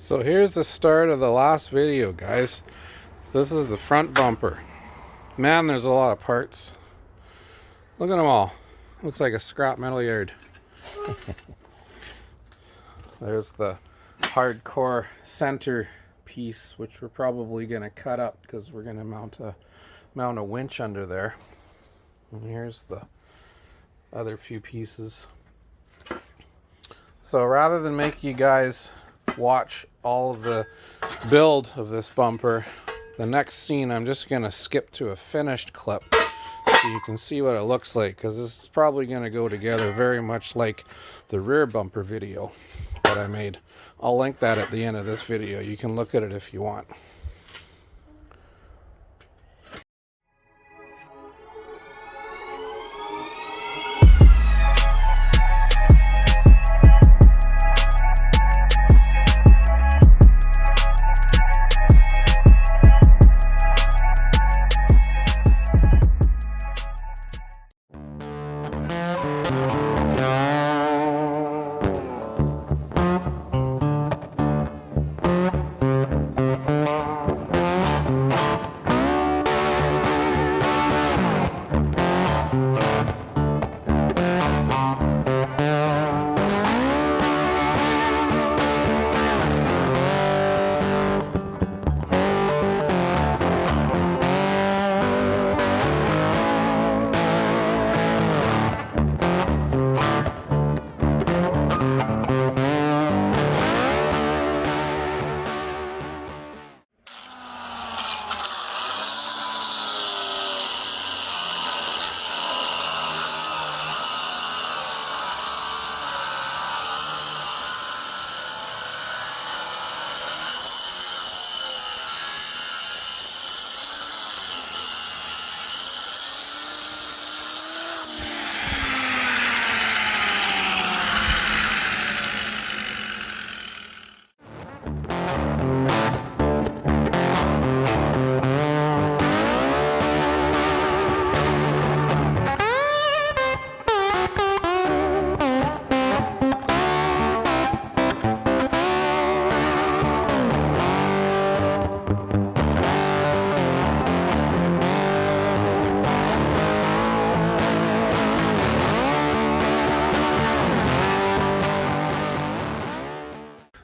So here's the start of the last video, guys. This is the front bumper. Man, there's a lot of parts. Look at them all. Looks like a scrap metal yard. There's the hardcore center piece, which we're probably going to cut up because we're going to mount a winch under there. And here's the other few pieces. So rather than make you guys watch all of the build of this bumper, the next scene I'm just going to skip to a finished clip so you can see what it looks like, because this is probably going to go together very much like the rear bumper video that I made. I'll link that at the end of this video. You can look at it if you want.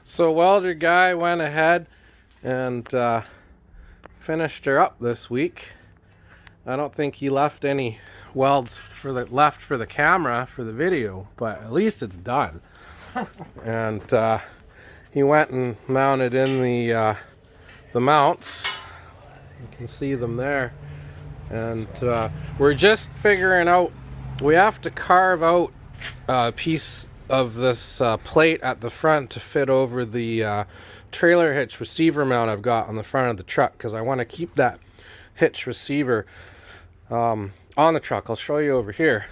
So welder guy went ahead and finished her up this week. I don't think he left any welds for the camera for the video, but at least it's done. And he went and mounted in the mounts. You can see them there. And we're just figuring out, we have to carve out a piece of this plate at the front to fit over the trailer hitch receiver mount I've got on the front of the truck, because I want to keep that hitch receiver on the truck. I'll show you over here.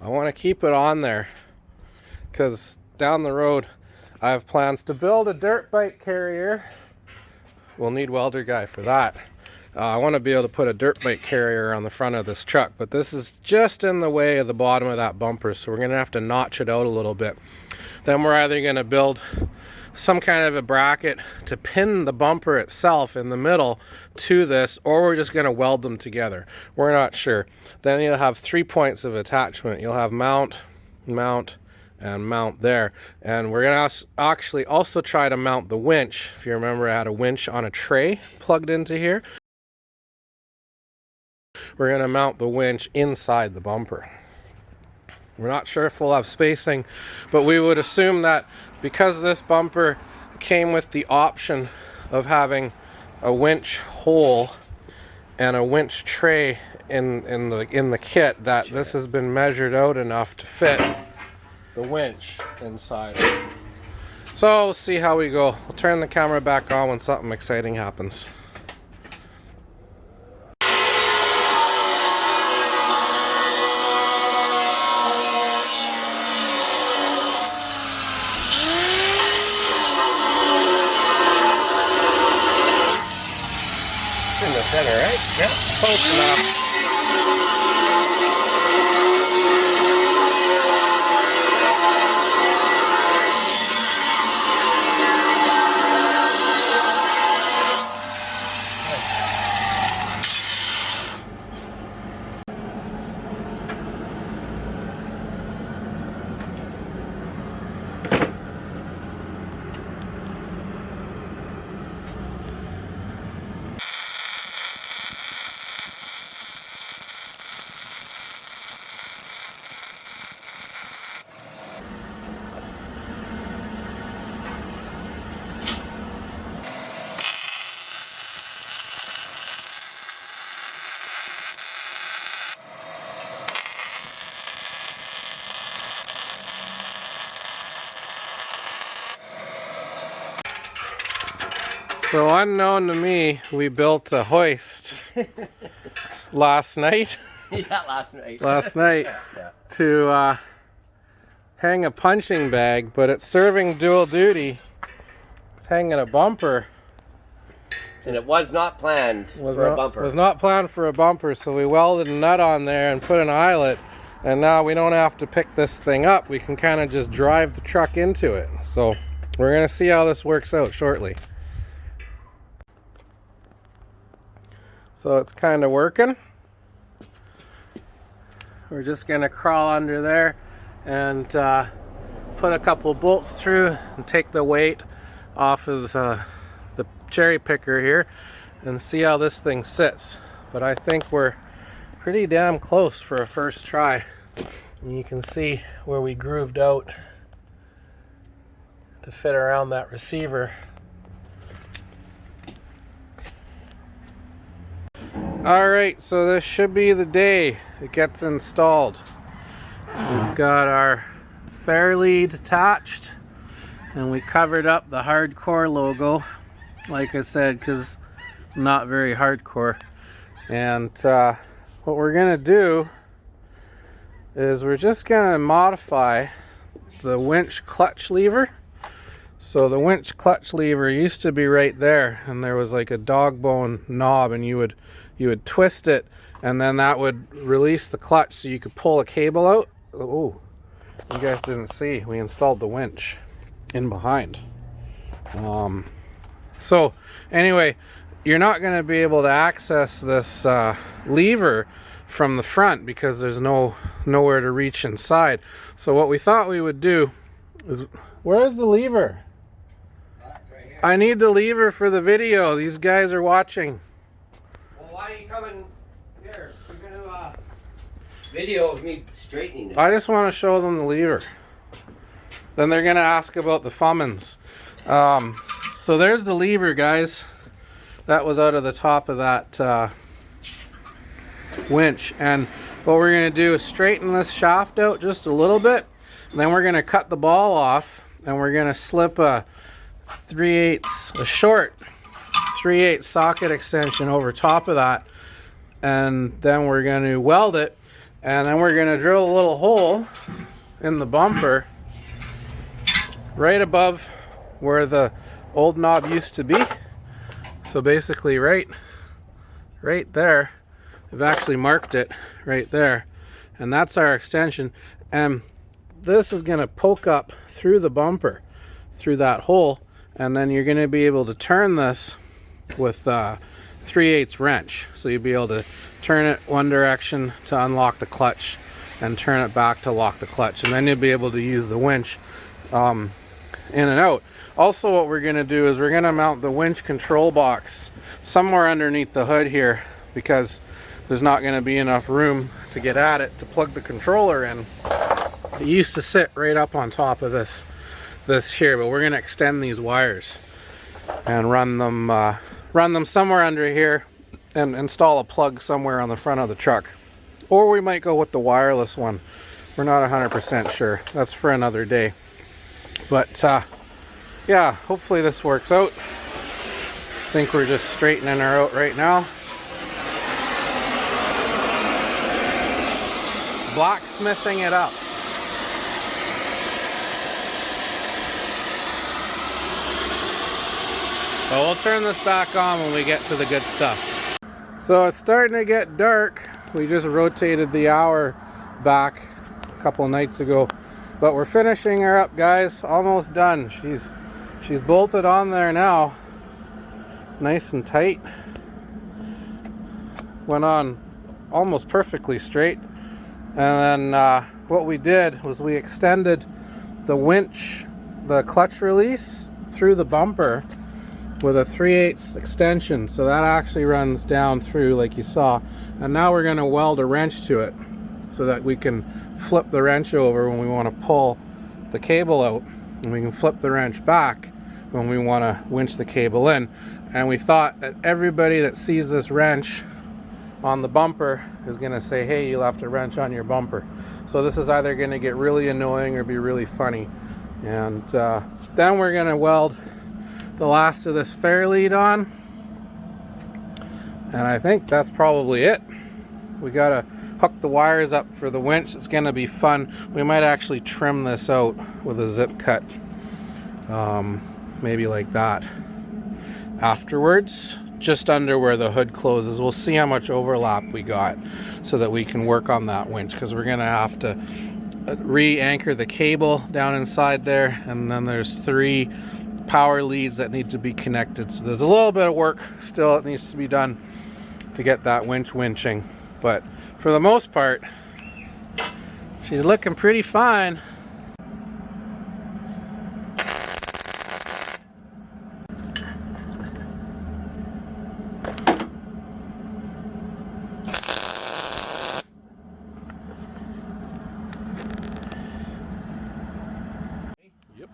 I want to keep it on there because down the road I have plans to build a dirt bike carrier. We'll need welder guy for that. I want to be able to put a dirt bike carrier on the front of this truck, but this is just in the way of the bottom of that bumper, so we're going to have to notch it out a little bit. Then we're either going to build some kind of a bracket to pin the bumper itself in the middle to this, or we're just going to weld them together. We're not sure. Then you'll have 3 points of attachment. You'll have mount, mount, and mount there. And we're going to actually also try to mount the winch. If you remember, I had a winch on a tray plugged into here. We're going to mount the winch inside the bumper. We're not sure if we'll have spacing, but we would assume that because this bumper came with the option of having a winch hole and a winch tray in the kit, that this has been measured out enough to fit the winch inside. So we'll see how we go. We'll turn the camera back on when something exciting happens. In the center, right? Yeah, close enough. So unknown to me, we built a hoist last night. Yeah, last night. Yeah. To hang a punching bag, but it's serving dual duty. It's hanging a bumper. And it was not planned for a bumper. Was not planned for a bumper, so we welded a nut on there and put an eyelet, and now we don't have to pick this thing up. We can kind of just drive the truck into it. So we're going to see how this works out shortly. So it's kind of working. We're just going to crawl under there and put a couple bolts through and take the weight off of the cherry picker here and see how this thing sits. But I think we're pretty damn close for a first try. And you can see where we grooved out to fit around that receiver. Alright, so this should be the day it gets installed. We've got our fair lead attached, and we covered up the hardcore logo, like I said, because not very hardcore. And what we're going to do is we're just going to modify the winch clutch lever. So the winch clutch lever used to be right there, and there was like a dog bone knob, and you would twist it, and then that would release the clutch so you could pull a cable out. Oh, you guys didn't see, we installed the winch in behind. So anyway, you're not going to be able to access this lever from the front because there's nowhere to reach inside. So what we thought we would do is, where's the lever? Right here. I need the lever for the video. These guys are watching. Well, why are you coming here? You're going to video of me straightening it. I just want to show them the lever. Then they're going to ask about the Cummins. So there's the lever, guys. That was out of the top of that winch. And what we're going to do is straighten this shaft out just a little bit. And then we're going to cut the ball off, and we're going to slip a short 3/8 socket extension over top of that. And then we're going to weld it. And then we're going to drill a little hole in the bumper right above where the old knob used to be. So basically right there. I've actually marked it right there, and that's our extension. And this is going to poke up through the bumper, through that hole, and then you're going to be able to turn this with 3/8 wrench. So you'll be able to turn it one direction to unlock the clutch and turn it back to lock the clutch, and then you'll be able to use the winch in and out. Also, what we're going to do is we're going to mount the winch control box somewhere underneath the hood here, because there's not going to be enough room to get at it to plug the controller in. It used to sit right up on top of this here, but we're going to extend these wires and run them somewhere under here and install a plug somewhere on the front of the truck. Or we might go with the wireless one. We're not 100% sure. That's for another day. But yeah, hopefully this works out. I think we're just straightening her out right now. Blacksmithing it up. So we'll turn this back on when we get to the good stuff. So it's starting to get dark. We just rotated the hour back a couple nights ago. But we're finishing her up, guys. Almost done. She's bolted on there now. Nice and tight. Went on almost perfectly straight. And then what we did was we extended the winch, the clutch release, through the bumper with a 3/8 extension. So that actually runs down through like you saw. And now we're going to weld a wrench to it so that we can flip the wrench over when we want to pull the cable out. And we can flip the wrench back when we want to winch the cable in. And we thought that everybody that sees this wrench on the bumper is going to say, hey, you left a wrench on your bumper. So this is either going to get really annoying or be really funny. And then we're going to weld the last of this fair lead on. And I think that's probably it. We gotta hook the wires up for the winch. It's gonna be fun. We might actually trim this out with a zip cut. Maybe like that. Afterwards, just under where the hood closes, we'll see how much overlap we got so that we can work on that winch, because we're gonna have to re-anchor the cable down inside there, and then there's 3 power leads that need to be connected. So there's a little bit of work still that needs to be done to get that winch winching, but for the most part she's looking pretty fine. Yep.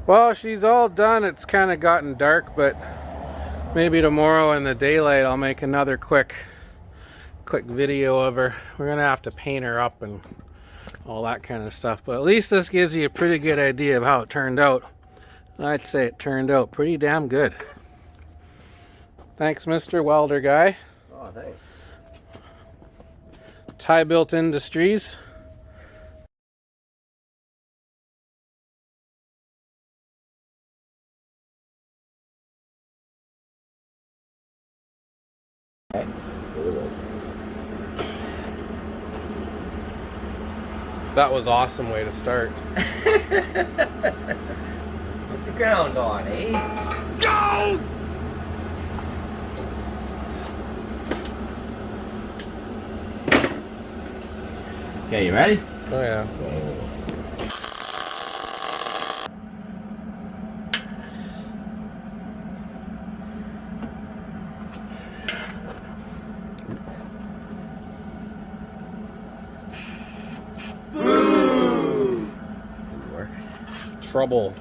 Well, she's all done. It's kind of gotten dark, but maybe tomorrow in the daylight I'll make another quick video of her. We're gonna have to paint her up and all that kind of stuff, but at least this gives you a pretty good idea of how it turned out. I'd say it turned out pretty damn good. Thanks, Mr. Welder Guy. Oh, thanks. Tie Built Industries. That was an awesome way to start. Put the ground on, eh? Go! Okay, you ready? Oh yeah. Didn't work. Trouble.